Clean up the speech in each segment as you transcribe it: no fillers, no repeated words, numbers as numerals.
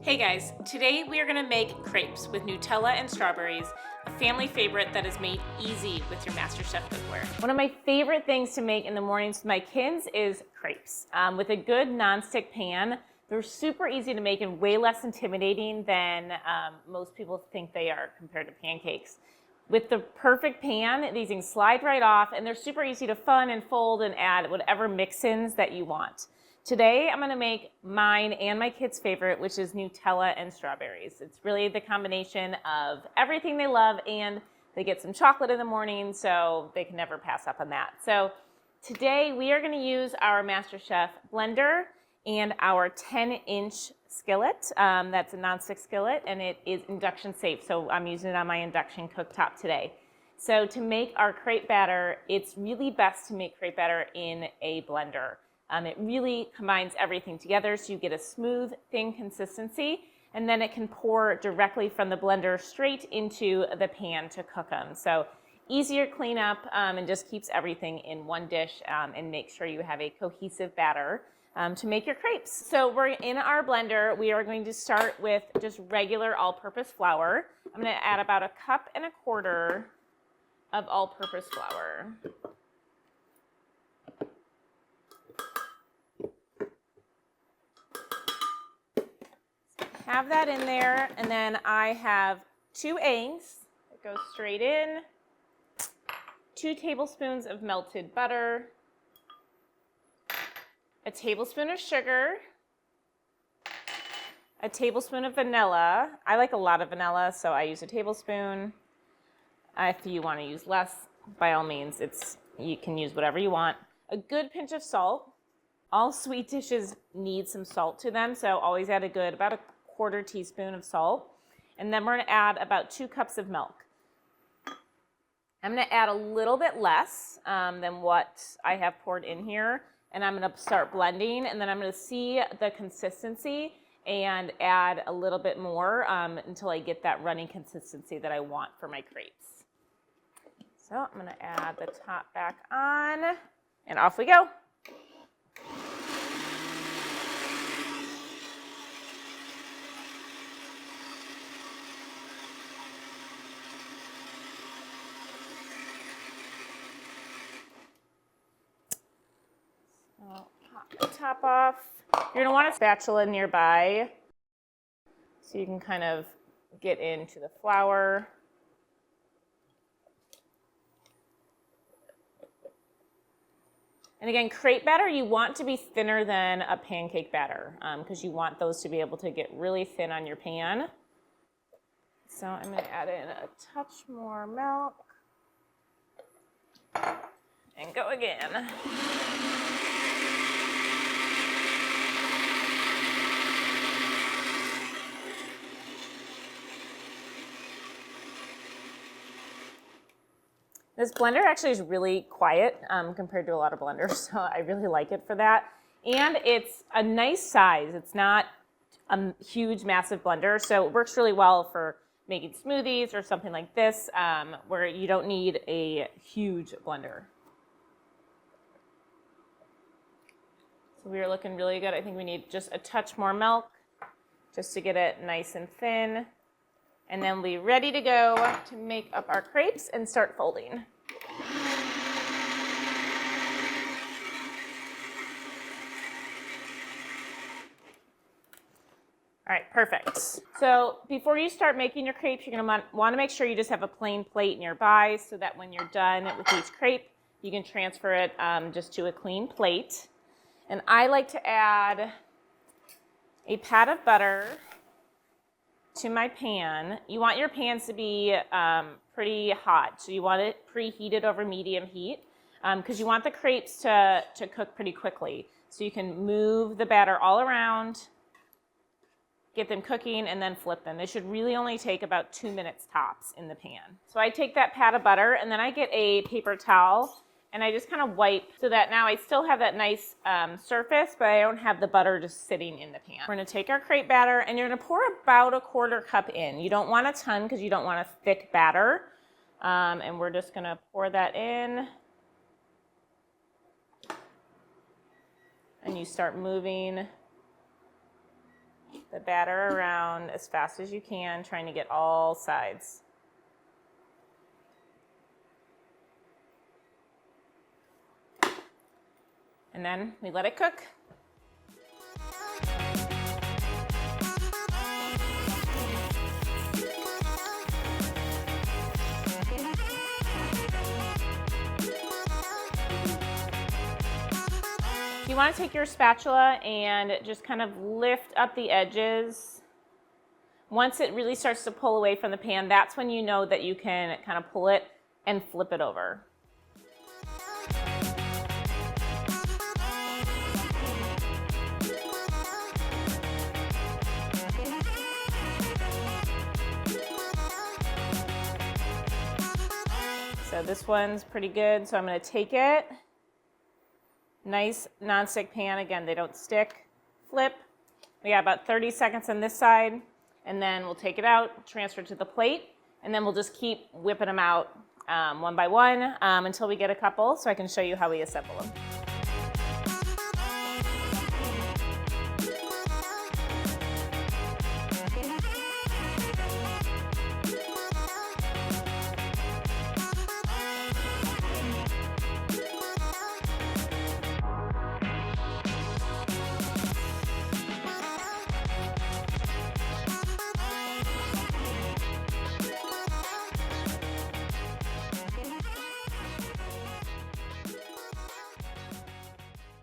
Hey guys, today we are going to make crepes with Nutella and strawberries, a family favorite that is made easy with your MasterChef cookware. One of my favorite things to make in the mornings with my kids is crepes. With a good nonstick pan, they're super easy to make and way less intimidating than most people think they are compared to pancakes. With the perfect pan, these things slide right off and they're super easy to fun and fold and add whatever mix-ins that you want. Today, I'm going to make mine and my kids' favorite, which is Nutella and strawberries. It's really the combination of everything they love, and they get some chocolate in the morning, so they can never pass up on that. So today, we are going to use our MasterChef blender and our 10-inch skillet. That's a nonstick skillet, and it is induction safe, so I'm using it on my induction cooktop today. So to make our crepe batter, it's really best to make crepe batter in a blender. It really combines everything together so you get a smooth, thin consistency, and then it can pour directly from the blender straight into the pan to cook them. So easier cleanup and just keeps everything in one dish and makes sure you have a cohesive batter to make your crepes. So we're in our blender. We are going to start with just regular all-purpose flour. I'm going to add about 1.25 cups of all-purpose flour. Have that in there, and then I have 2 eggs that go straight in, 2 tablespoons of melted butter, a tablespoon of sugar, a tablespoon of vanilla. I like a lot of vanilla, so I use a tablespoon. If you want to use less, by all means, you can use whatever you want. A good pinch of salt. All sweet dishes need some salt to them, so always add about a 1/4 teaspoon of salt. And then we're going to add about 2 cups of milk. I'm going to add a little bit less than what I have poured in here, and I'm going to start blending, and then I'm going to see the consistency and add a little bit more until I get that runny consistency that I want for my crepes. So I'm going to add the top back on, and off we go. Pop the top off. You're going to want a spatula nearby so you can kind of get into the flour. And again, crepe batter, you want to be thinner than a pancake batter because you want those to be able to get really thin on your pan. So I'm going to add in a touch more milk and go again. This blender actually is really quiet compared to a lot of blenders, so I really like it for that. And it's a nice size. It's not a huge, massive blender, so it works really well for making smoothies or something like this where you don't need a huge blender. So we are looking really good. I think we need just a touch more milk just to get it nice and thin. And then we're ready to go to make up our crepes and start folding. All right, perfect. So before you start making your crepes, you're going to want to make sure you just have a plain plate nearby so that when you're done with each crepe, you can transfer it just to a clean plate. And I like to add a pat of butter to my pan. You want your pans to be pretty hot, so you want it preheated over medium heat because you want the crepes to cook pretty quickly. So you can move the batter all around, get them cooking, and then flip them. They should really only take about 2 minutes tops in the pan. So I take that pat of butter, and then I get a paper towel, and I just kind of wipe so that now I still have that nice surface, but I don't have the butter just sitting in the pan. We're going to take our crepe batter, and you're going to pour about a 1/4 cup in. You don't want a ton because you don't want a thick batter. And we're just going to pour that in. And you start moving the batter around as fast as you can, trying to get all sides. And then we let it cook. You want to take your spatula and just kind of lift up the edges. Once it really starts to pull away from the pan, that's when you know that you can kind of pull it and flip it over. So this one's pretty good, so I'm going to take it. Nice nonstick pan. Again, they don't stick. Flip. We got about 30 seconds on this side, and then we'll take it out, transfer it to the plate, and then we'll just keep whipping them out one by one until we get a couple, so I can show you how we assemble them.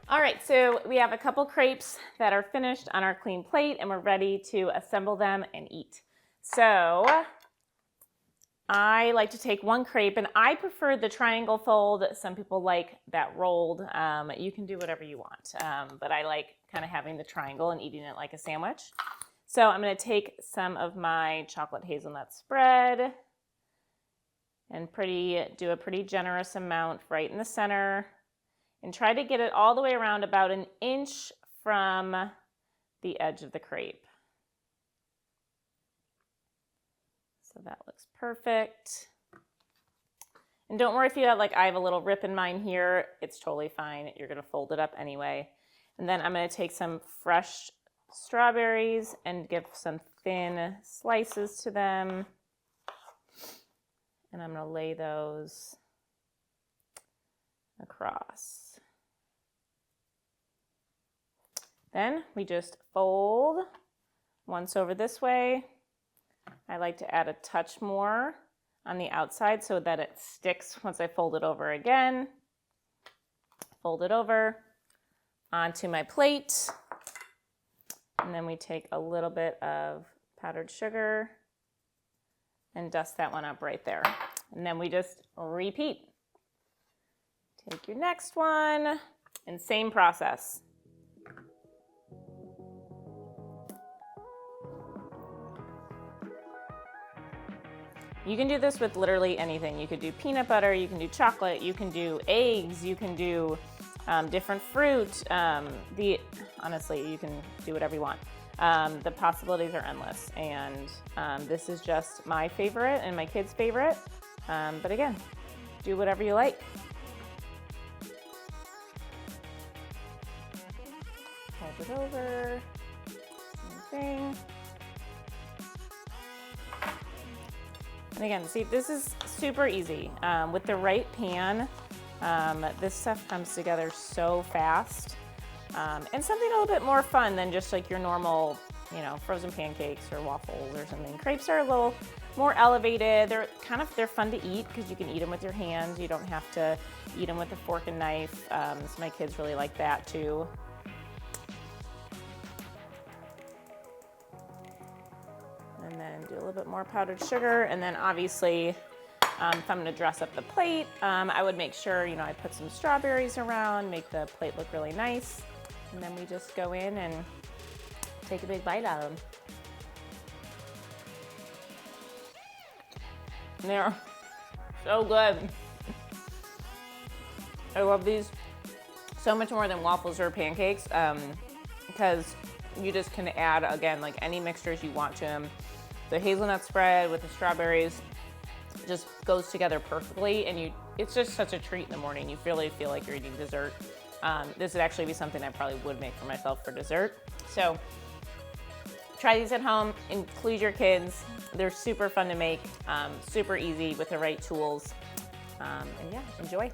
All right, so we have a couple crepes that are finished on our clean plate and we're ready to assemble them and eat. So I like to take one crepe, and I prefer the triangle fold. Some people like that rolled. You can do whatever you want, but I like kind of having the triangle and eating it like a sandwich. So I'm going to take some of my chocolate hazelnut spread and do a pretty generous amount right in the center. And try to get it all the way around about an inch from the edge of the crepe. So that looks perfect. And don't worry if you have, like I have a little rip in mine here, it's totally fine. You're gonna fold it up anyway. And then I'm gonna take some fresh strawberries and give some thin slices to them. And I'm gonna lay those across. Then we just fold once over this way. I like to add a touch more on the outside so that it sticks once I fold it over again. Fold it over onto my plate. And then we take a little bit of powdered sugar and dust that one up right there. And then we just repeat. Take your next one and same process. You can do this with literally anything. You could do peanut butter, you can do chocolate, you can do eggs, you can do different fruit. Honestly, you can do whatever you want. The possibilities are endless, and this is just my favorite and my kids' favorite. But again, do whatever you like. Fold it over, same thing. And again, see, this is super easy. With the right pan, this stuff comes together so fast. And something a little bit more fun than just like your normal, frozen pancakes or waffles or something. Crepes are a little more elevated. They're fun to eat because you can eat them with your hands. You don't have to eat them with a fork and knife. So my kids really like that too. And then do a little bit more powdered sugar. And then obviously, if I'm gonna dress up the plate, I would make sure, I put some strawberries around, make the plate look really nice. And then we just go in and take a big bite out of them. And they're so good. I love these so much more than waffles or pancakes because you just can add, again, like any mixtures you want to them. The hazelnut spread with the strawberries just goes together perfectly, and it's just such a treat in the morning. You really feel like you're eating dessert. This would actually be something I probably would make for myself for dessert. So Try these at home, include your kids. They're super fun to make, super easy with the right tools. And yeah, enjoy.